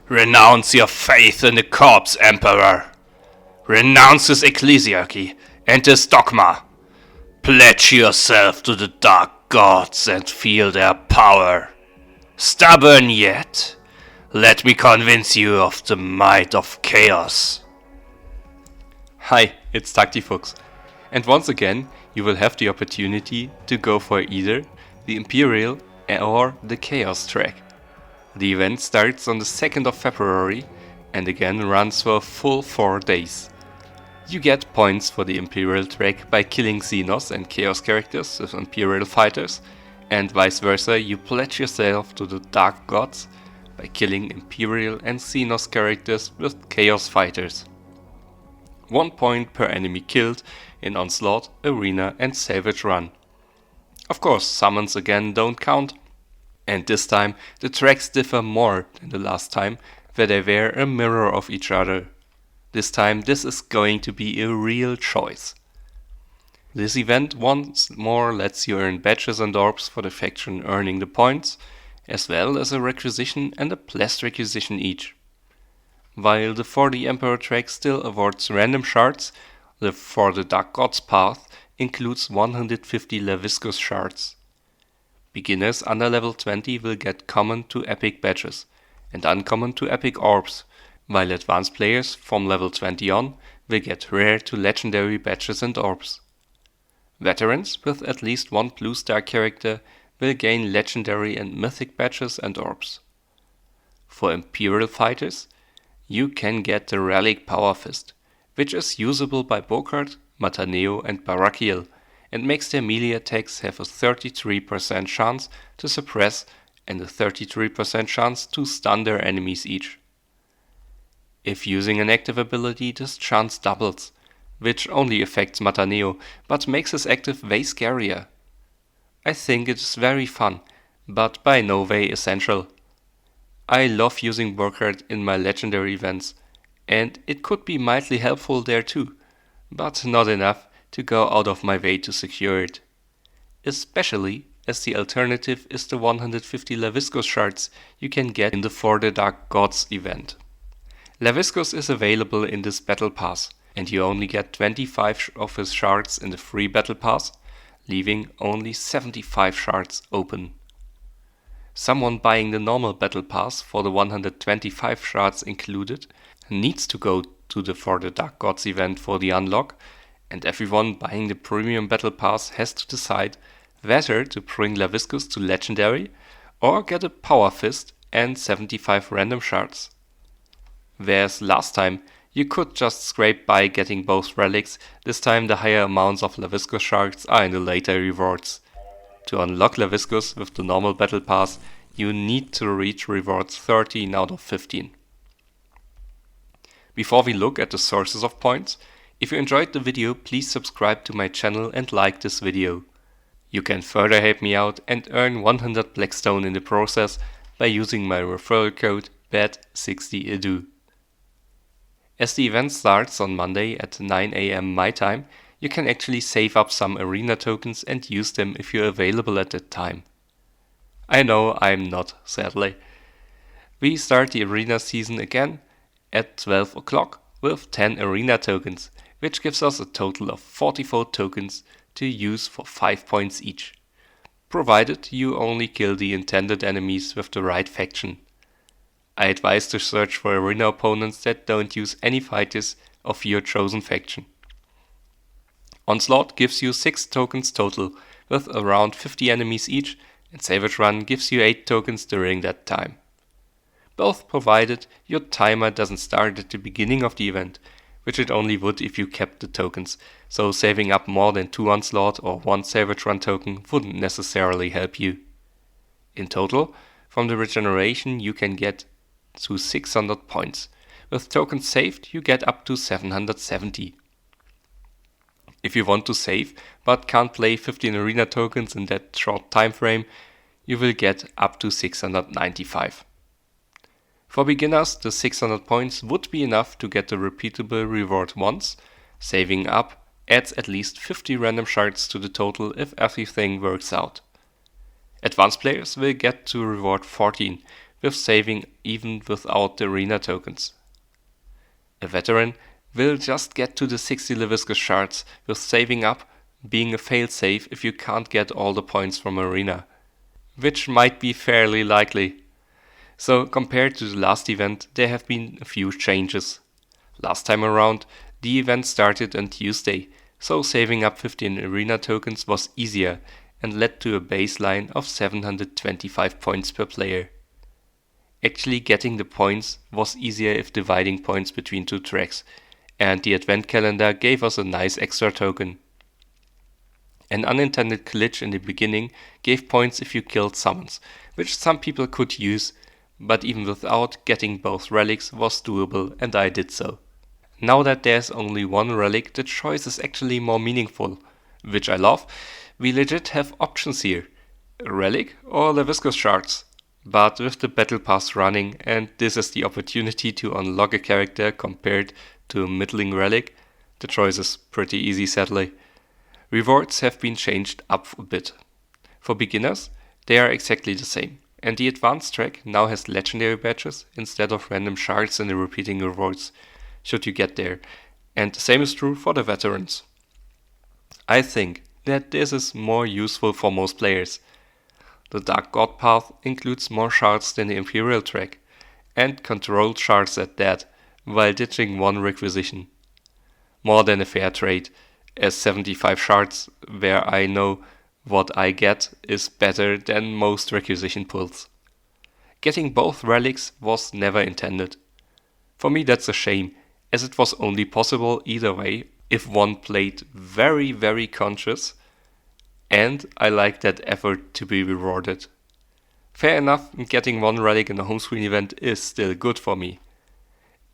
Renounce your faith in the corpse emperor. Renounce his ecclesiarchy and his dogma. Pledge yourself to the dark gods and feel their power. Stubborn yet? Let me convince you of the might of chaos. Hi, it's Tacticus, and once again you will have the opportunity to go for either the Imperial or the Chaos track. The event starts on the 2nd of February and again runs for a full 4 days. You get points for the Imperial track by killing Xenos and Chaos characters with Imperial fighters, and vice versa you pledge yourself to the Dark Gods by killing Imperial and Xenos characters with Chaos fighters. 1 point per enemy killed in Onslaught, Arena and Savage Run. Of course, summons again don't count, and this time the tracks differ more than the last time, where they were a mirror of each other. This time this is going to be a real choice. This event once more lets you earn badges and orbs for the faction earning the points, as well as a requisition and a blessed requisition each. While the For the Emperor track still awards random shards, the For the Dark Gods path includes 150 Laviscus shards. Beginners under level 20 will get common to epic badges and uncommon to epic orbs, while advanced players from level 20 on will get rare to legendary badges and orbs. Veterans with at least one blue star character will gain legendary and mythic badges and orbs. For Imperial fighters, you can get the Relic Power Fist, which is usable by Bokard, Mataneo and Barakiel, and makes their melee attacks have a 33% chance to suppress and a 33% chance to stun their enemies each. If using an active ability, this chance doubles, which only affects Mataneo, but makes his active way scarier. I think it is very fun, but by no way essential. I love using Burkhardt in my legendary events, and it could be mildly helpful there too, but not enough to go out of my way to secure it. Especially as the alternative is the 150 Laviscus shards you can get in the For the Dark Gods event. Laviscus is available in this battle pass, and you only get 25 of his shards in the free battle pass, leaving only 75 shards open. Someone buying the normal battle pass for the 125 shards included needs to go to the For the Dark Gods event for the unlock, and everyone buying the premium battle pass has to decide whether to bring Laviscus to legendary or get a power fist and 75 random shards. Whereas last time you could just scrape by getting both relics, this time the higher amounts of Laviscus shards are in the later rewards. To unlock Laviscus with the normal battle pass, you need to reach rewards 13 out of 15. Before we look at the sources of points, if you enjoyed the video, please subscribe to my channel and like this video. You can further help me out and earn 100 Blackstone in the process by using my referral code BAD60EDU. As the event starts on Monday at 9 AM my time, you can actually save up some arena tokens and use them if you're available at that time. I know I'm not, sadly. We start the arena season again at 12 o'clock with 10 arena tokens, which gives us a total of 44 tokens to use for 5 points each, provided you only kill the intended enemies with the right faction. I advise to search for arena opponents that don't use any fighters of your chosen faction. Onslaught gives you 6 tokens total, with around 50 enemies each, and Savage Run gives you 8 tokens during that time. Both provided your timer doesn't start at the beginning of the event, which it only would if you kept the tokens, so saving up more than 2 Onslaught or 1 Savage Run token wouldn't necessarily help you. In total, from the regeneration you can get to 600 points. With tokens saved you get up to 770. If you want to save but can't play 15 arena tokens in that short time frame, you will get up to 695. For beginners, the 600 points would be enough to get the repeatable reward once. Saving up adds at least 50 random shards to the total if everything works out. Advanced players will get to reward 14, with saving even without the arena tokens. A veteran will just get to the 60 Laviscus shards with saving up being a failsafe if you can't get all the points from arena, which might be fairly likely. So compared to the last event, there have been a few changes. Last time around, the event started on Tuesday, so saving up 15 arena tokens was easier and led to a baseline of 725 points per player. Actually getting the points was easier if dividing points between two tracks, and the advent calendar gave us a nice extra token. An unintended glitch in the beginning gave points if you killed summons, which some people could use, but even without getting both relics was doable, and I did so. Now that there's only one relic, the choice is actually more meaningful, which I love. We legit have options here, relic or Laviscus shards. But with the battle pass running, and this is the opportunity to unlock a character compared to a middling relic, the choice is pretty easy sadly. Rewards have been changed up a bit. For beginners, they are exactly the same, and the advanced track now has legendary badges instead of random shards in the repeating rewards, should you get there, and the same is true for the veterans. I think that this is more useful for most players. The Dark God path includes more shards than the Imperial track, and controlled shards at that, while ditching one requisition. More than a fair trade, as 75 shards, where I know what I get, is better than most requisition pulls. Getting both relics was never intended. For me that's a shame, as it was only possible either way if one played very conscious, and I like that effort to be rewarded. Fair enough, getting one relic in a home screen event is still good for me.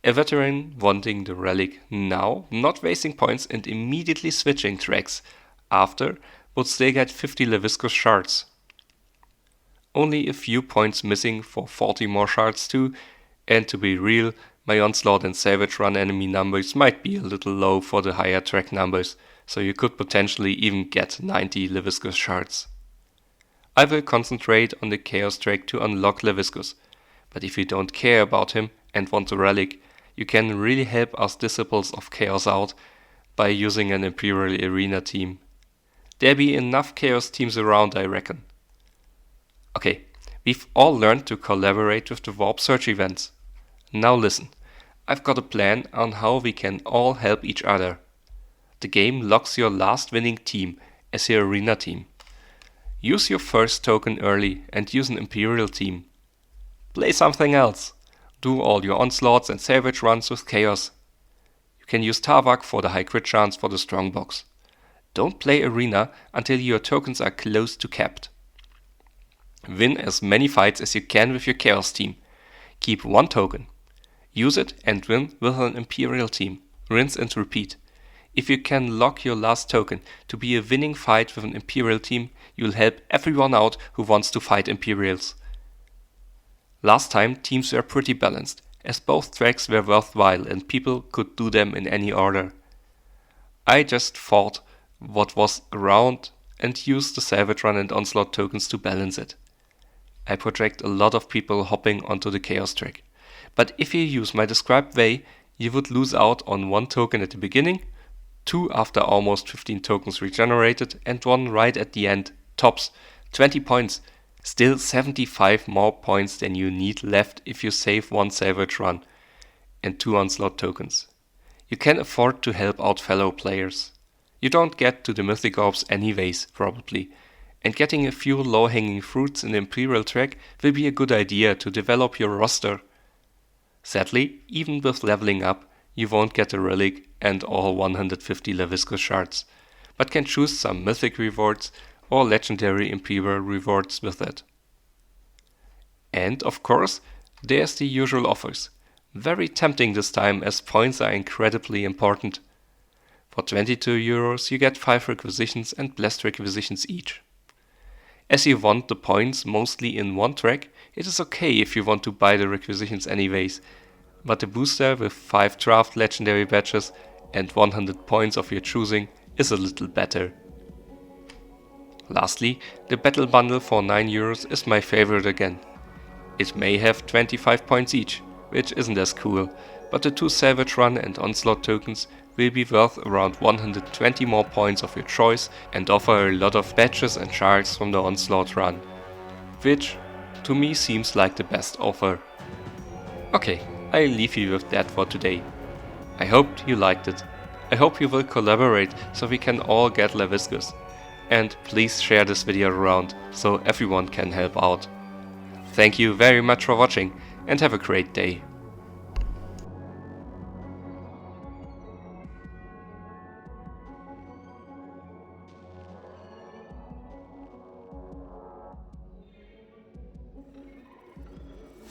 A veteran wanting the relic now, not wasting points and immediately switching tracks after, would still get 50 Laviscus shards. Only a few points missing for 40 more shards too, and to be real, my Onslaught and Savage Run enemy numbers might be a little low for the higher track numbers, so you could potentially even get 90 Laviscus shards. I will concentrate on the Chaos track to unlock Laviscus, but if you don't care about him and want a relic, you can really help us Disciples of Chaos out by using an Imperial Arena team. There be enough Chaos teams around, I reckon. Okay, we've all learned to collaborate with the Warp Search events. Now listen, I've got a plan on how we can all help each other. The game locks your last winning team as your arena team. Use your first token early and use an Imperial team. Play something else. Do all your onslaughts and savage runs with Chaos. You can use Tavak for the high crit chance for the strong box. Don't play arena until your tokens are close to capped. Win as many fights as you can with your Chaos team. Keep one token. Use it and win with an Imperial team. Rinse and repeat. If you can lock your last token to be a winning fight with an Imperial team, you'll help everyone out who wants to fight Imperials. Last time teams were pretty balanced, as both tracks were worthwhile and people could do them in any order. I just fought what was around and used the Savage Run and Onslaught tokens to balance it. I project a lot of people hopping onto the Chaos track. But if you use my described way, you would lose out on one token at the beginning, 2 after almost 15 tokens regenerated, and 1 right at the end, tops, 20 points. Still 75 more points than you need left if you save 1 Savage Run and 2 Onslaught tokens. You can afford to help out fellow players. You don't get to the Mythic Orbs anyways, probably, and getting a few low-hanging fruits in the Imperial track will be a good idea to develop your roster. Sadly, even with leveling up, you won't get a relic and all 150 Laviscus shards, but can choose some mythic rewards or legendary Imperial rewards with it. And of course, there's the usual offers. Very tempting this time as points are incredibly important. For 22 euros you get 5 requisitions and blessed requisitions each. As you want the points mostly in one track, it is okay if you want to buy the requisitions anyways, but the booster with 5 draft legendary badges and 100 points of your choosing is a little better. Lastly, the battle bundle for 9 euros is my favorite again. It may have 25 points each, which isn't as cool, but the 2 Salvage Run and Onslaught tokens will be worth around 120 more points of your choice and offer a lot of badges and shards from the Onslaught run, which to me seems like the best offer. Okay, I'll leave you with that for today. I hope you liked it. I hope you will collaborate so we can all get Laviscus. And please share this video around so everyone can help out. Thank you very much for watching and have a great day.